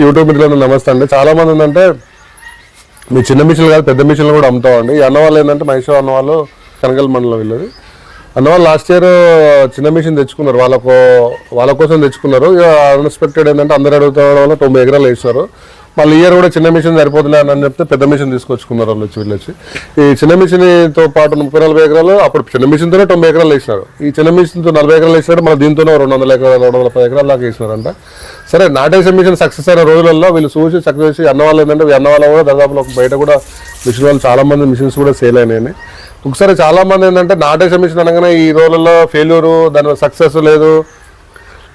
YouTube మిత్రులను నమస్తే అండి. చాలా మంది ఏంటంటే మీ చిన్న మిషన్లు కాదు పెద్ద మిషన్లు కూడా అమ్ముతామండి. ఈ అన్నవాళ్ళు ఏంటంటే మహేశ్వర అన్నవాళ్ళు కనగల్ మండలం వీళ్ళది. అన్నవాళ్ళు లాస్ట్ ఇయర్ చిన్న మిషన్ తెచ్చుకున్నారు, వాళ్ళ కోసం తెచ్చుకున్నారు. ఇక అన్ఎక్స్పెక్టెడ్ ఏంటంటే అందరు అడుగుతాం వల్ల 90 ఎకరాలు వేసినారు. మళ్ళీ ఇయర్ కూడా చిన్న మిషన్ సరిపోతులే అని చెప్తే పెద్ద మిషన్ తీసుకొచ్చుకున్నారు వాళ్ళు వీళ్ళొచ్చి. ఈ చిన్న మిషన్తో పాటు 30-40 ఎకరాలు అప్పుడు చిన్న మిషన్తోనే 90 ఎకరాలు వేసినారు. ఈ చిన్న మిషన్తో 40 ఎకరాలు వేసినారు. మళ్ళీ దీంతోనే 200 ఎకరాలు 210 ఎకరాల దాకా వేసినారంట. సరే నాటేసే మిషన్ సక్సెస్ అయిన రోజులలో వీళ్ళు చూసి చక్కగా చేసి అన్నవాళ్ళు ఏంటంటే అన్నవాళ్ళు కూడా దాదాపు బయట కూడా మిషన్ వాళ్ళు చాలా మంది మిషన్స్ కూడా సేల్ అయినాయి. ఒకసారి చాలా మంది ఏంటంటే నాటేసే మిషన్ అనగానే ఈ రోజుల్లో ఫెయిల్యూరు, దాని సక్సెస్ లేదు,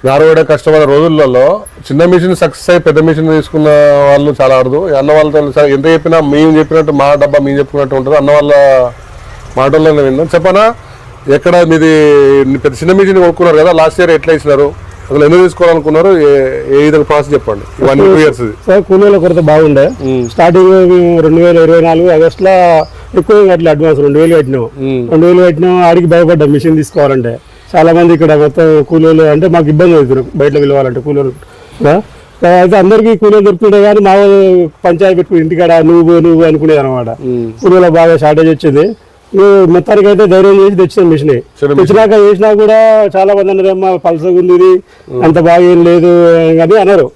నారువేయడం కష్టమైన రోజులలో చిన్న మిషన్ సక్సెస్ అయ్యి పెద్ద మిషన్ తీసుకున్న వాళ్ళు చాలా అరుదు. అన్న వాళ్ళతో ఎంత చెప్పినా మేము చెప్పినట్టు మా డబ్బా మేము చెప్పుకున్నట్టు ఉంటుంది. అన్న వాళ్ళ మాటల్లోనే విన్నాం. చెప్పనా, ఎక్కడ మీది పెద్ద చిన్న మిషన్ కొనుక్కున్నారు కదా, లాస్ట్ ఇయర్ ఎట్లా ఇచ్చినారు, అసలు ఎందుకు తీసుకోవాలనుకున్నారు, ఏ విధంగా ప్రాసెస్ చెప్పండి. 1-2 years సార్ కూలీల కొరత బాగుండే. స్టార్టింగ్ 2024 ఆగస్టులో ఎక్కువ అట్లా అడ్వాన్స్ 2000 కట్టినాం. ఆడికి భయపడ్డాం మిషన్ తీసుకోవాలంటే. చాలా మంది ఇక్కడ మొత్తం కూలీలు అంటే మాకు ఇబ్బంది అవుతుంది బయట పిలవాలంటే కూలీలు. అయితే అందరికీ కూలీలు దొరుకుతుండే కానీ మా పంచాయతీ పెట్టుకుని ఇంటికాడ నువ్వు అనుకునేది అనమాట. కూలీలో బాగా షార్టేజ్ వచ్చింది. మొత్తానికి అయితే ధైర్యం చేసి తెచ్చాను మిషన్. తెచ్చినాక వేసినా కూడా చాలా మంది అన్నారమ్మా పలసగా ఉంది ఇది, అంత బాగా ఏం లేదు అని అన్నారు.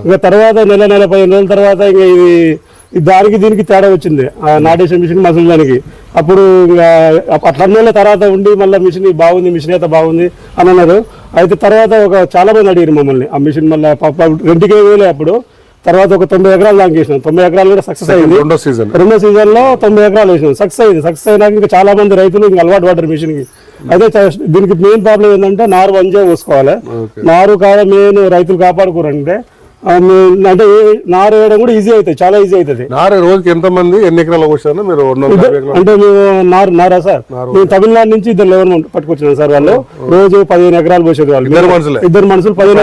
ఇంకా తర్వాత నెల 15 రోజుల తర్వాత ఇంకా ఇది దానికి దీనికి తేడా వచ్చింది నాటేసే మిషన్ మసలు దానికి. అప్పుడు అట్లా తర్వాత ఉండి మళ్ళీ మిషన్ బాగుంది, మిషన్ అయితే బాగుంది అని అన్నారు. అయితే తర్వాత చాలా మంది అడిగారు మమ్మల్ని ఆ మిషన్ మళ్ళీ రెండుకే వేలే. అప్పుడు తర్వాత ఒక 90 ఎకరాలు దానికి వేసినాం. 90 ఎకరాలు కూడా సక్సెస్ అయింది. రెండో సీజన్ లో 90 ఎకరాలు వేసినాం, సక్సెస్ అయింది. సక్సెస్ అయినాక ఇంకా చాలా మంది రైతులు ఇంకా అలవాటు పడ్డారు మిషన్ కి. అయితే దీనికి మెయిన్ ప్రాబ్లం ఏంటంటే నారు వంజే పోసుకోవాలి. నారు కాదు మెయిన్ రైతులు కాపాడుకోరంటే అంటే నారు వేయడం కూడా ఈజీ అవుతుంది, చాలా ఈజీ అవుతుంది. నారు రోజుకి ఎంత మంది ఎన్ని ఎకరాలు పోసారు మీరు? అంటే మేము నారా సార్ మేము తమిళనాడు నుంచి 2 లెవెల్ పట్టుకొచ్చినాం సార్. వాళ్ళు రోజు 15 ఎకరాలు పోసేది. వాళ్ళు ఇద్దరు మనుషులు 15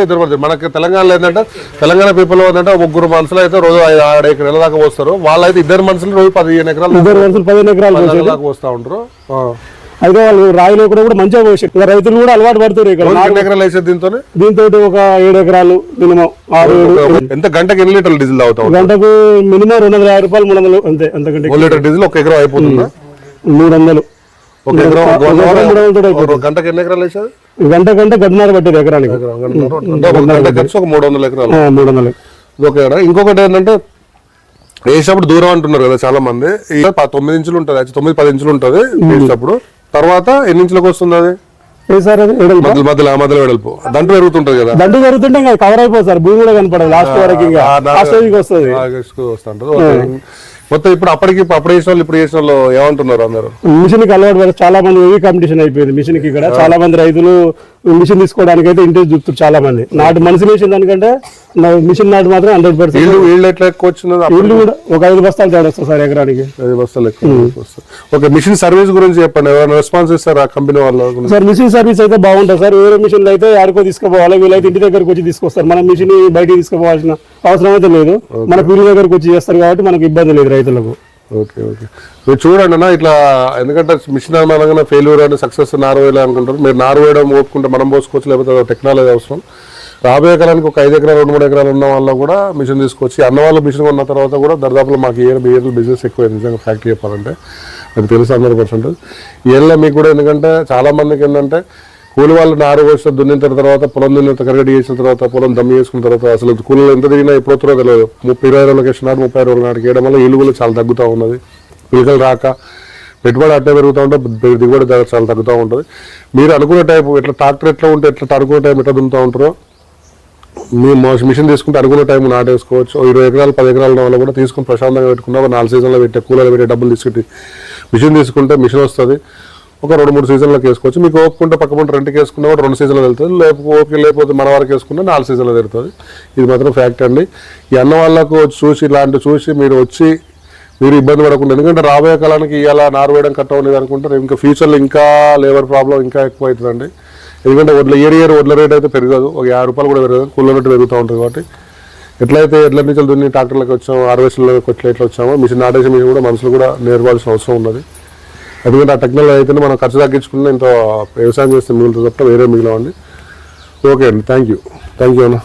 ఎకరాలు. మనకి తెలంగాణలో ఏంటంటే తెలంగాణ పీపుల్ ఏంటంటే 3 మనుషులు అయితే రోజు 5-6 ఎకరాల దాకా పోస్తారు. వాళ్ళైతే ఇద్దరు మనుషులు రోజు 15 ఎకరాలు, 15 ఎకరాలు దాకా పోస్తా ఉంటారు. అయితే వాళ్ళు రాయిలో కూడా మంచిగా పోసారు. రైతులు కూడా అలవాటు పడుతారు. ఇక్కడ 4 ఎకరాలు వేసేది దీంతో ఒక 7 ఎకరాలు మినిమం 6-7. ఎంత గంటకి ఎన్ని లీటర్లు డీజిల్ తాగుతాం? గంటకు మినిమం 250 రూపాయలు 300 అంతే. అంతకంటే 1 లీటర్ డీజిల్ 1 ఎకరం అయిపోతుందా? 300. గంటకి ఎన్ని ఎకరాలు వేసేది? గంట గంటన్నర పట్టేది ఎకరానికి. ఖర్చు ఒక 300 ఎకరాలు. 300. ఓకే. ఇంకొకటి ఏంటంటే వేసినప్పుడు దూరం అంటున్నారు కదా చాలా మంది. 9 ఇంచులు ఉంటుంది, 9-10 ఇంచులు ఉంటుంది వేసినప్పుడు. తర్వాత ఎన్ని ఇంచులకు వస్తుంది అది? మధ్యలో వెడల్పు దంటు పెరుగుతుంటది కదా, దంటు పెరుగుతుంటే కవర్ అయిపోతుంది సార్. భూమి కూడా కనపడదు లాస్ట్ వరకు వస్తుంది. మొత్తం ఇప్పుడు అప్పుడు చేసిన వాళ్ళు ఇప్పుడు చేసిన వాళ్ళు ఏమంటున్నారు అందరూ? మిషన్ కి అలవాటు చాలా మంది హెవీ కాంపిటీషన్ అయిపోయింది మిషన్ కి. ఇక్కడ చాలా మంది రైతులు మిషన్ తీసుకోవడానికి అయితే ఇంట్రెస్ట్ చూపుతారు చాలా మంది. నాటు మనిషి వేసిన దానికంటే మిషన్ నాటు మాత్రం 100%. వీళ్ళు ఎట్లా ఎక్కువ వచ్చింది? వీళ్ళు కూడా ఒక 5 బస్తాలు తేడా వస్తుంది సార్ ఎకరానికి. 5 బస్తాలు ఎక్కువ వస్తుంది. ఓకే, మిషన్ సర్వీస్ గురించి చెప్పండి. ఎవరైనా రెస్పాన్స్ ఇస్తారు ఆ కంపెనీ వాళ్ళు? సార్ మిషన్ సర్వీస్ అయితే బాగుంటుంది సార్. వేరే మిషన్లు అయితే ఆడుకో తీసుకుపోవాలి, వీళ్ళైతే ఇంటి దగ్గరకు వచ్చి తీసుకొస్తారు. మన మిషన్ బయటికి తీసుకుపోవాల్సిన అవసరం అయితే లేదు. మన పీళ్ళ దగ్గరకు వచ్చి చేస్తారు కాబట్టి మనకు ఇబ్బంది లేదు రైతులకు. ఓకే. మీరు చూడండి అన్న ఇట్లా, ఎందుకంటే మిషన్ అనగానే ఫెయిల్యూర్ అని సక్సెస్ నారు వేయాలి అనుకుంటారు. మీరు నారు వేయడం ఓపుకుంటే మనం పోసుకోవచ్చు, లేకపోతే టెక్నాలజీ అవసరం. రాబోయే కాలానికి ఒక 5 ఎకరాలు 2-3 ఎకరాలు ఉన్న వాళ్ళు కూడా మిషన్ తీసుకొచ్చి అన్న వాళ్ళు మిషన్ ఉన్న తర్వాత కూడా దరిదాపులో మాకు ఇయర్ బిజినెస్ ఎక్కువ నిజంగా ఫ్యాక్టరీ చెప్పాలంటే నాకు తెలుసు 100%. ఇయర్లో మీకు కూడా ఎందుకంటే చాలా మందికి ఏంటంటే కూలి వాళ్ళు నారు వేస్తే దున్నిన తర్వాత పొలం దున్నిన కరగడి చేసిన తర్వాత పొలం దమ్మి చేసుకున్న తర్వాత అసలు కూలీలు ఎంత తిరిగినా ఎప్పుడో తెలియదు. 20 రోజులకి వేసిన 30 రోజుల నాటికి వేయడం వల్ల ఇల్లు కూడా చాలా తగ్గుతూ ఉన్నది. పిల్లకలు రాక పెట్టుబడి అట్టే పెరుగుతూ ఉంటే దిగుబడి చాలా తగ్గుతూ ఉంటుంది. మీరు అనుకునే టైపు ఎట్లా ట్రాక్టర్ ఎట్లా ఉంటే ఎట్లా అనుకునే టైం ఎట్లా దున్నుతూ ఉంటారో మీ మిషన్ తీసుకుంటే అనుకునే టైం నాటేసుకోవచ్చు. 20 ఎకరాలు 10 ఎకరాల వల్ల కూడా తీసుకుని ప్రశాంతంగా పెట్టుకున్నా 4 సీజన్లో పెట్టే కూలీలు పెట్టే డబ్బులు తీసుకుంటే మిషన్ తీసుకుంటే మిషన్ వస్తుంది. ఒక 2-3 సీజన్లకు వేసుకోవచ్చు. మీకు ఓపుకుంటే పక్క పంట రెంట్కి వేసుకున్నా కూడా 2 సీజన్లు వెళ్తుంది. లేకపోతే మన వారికి వేసుకున్నా 4 సీజన్లు తిరుగుతుంది. ఇది మాత్రం ఫ్యాక్ట్ అండి. ఈ అన్న వాళ్ళకు చూసి ఇలాంటివి చూసి మీరు వచ్చి మీరు ఇబ్బంది పడకుండా, ఎందుకంటే రాబోయే కాలానికి ఇలా నారు వేయడం కట్ట ఉండేది అనుకుంటారు. ఇంకా ఫ్యూచర్లో ఇంకా లేబర్ ప్రాబ్లం ఇంకా ఎక్కువ అవుతుందండి. ఎందుకంటే ఇయర్ వడ్ల రేట్ అయితే పెరగదు, ఒక 50 రూపాయలు కూడా పెరగదు, కూల రేటు పెరుగుతూ ఉంటుంది. కాబట్టి ఎట్లయితే ఎడ్ల నుంచి దున్ని ట్రాక్టర్లకు వచ్చాము, హార్వెస్టర్లకు ఎట్లా వచ్చామో మిషన్ నాటేసే మిషన్ కూడా మనుషులు కూడా నేర్పాల్సిన అవసరం ఉన్నది. ఎందుకంటే ఆ టెక్నాలజీ అయితేనే మనం ఖర్చు తగ్గించుకున్న ఇంత వ్యవసాయం చేస్తే మిగులుతుంది తప్ప వేరే మిగిలవండి. ఓకే అండి, థ్యాంక్ యూ అన్న.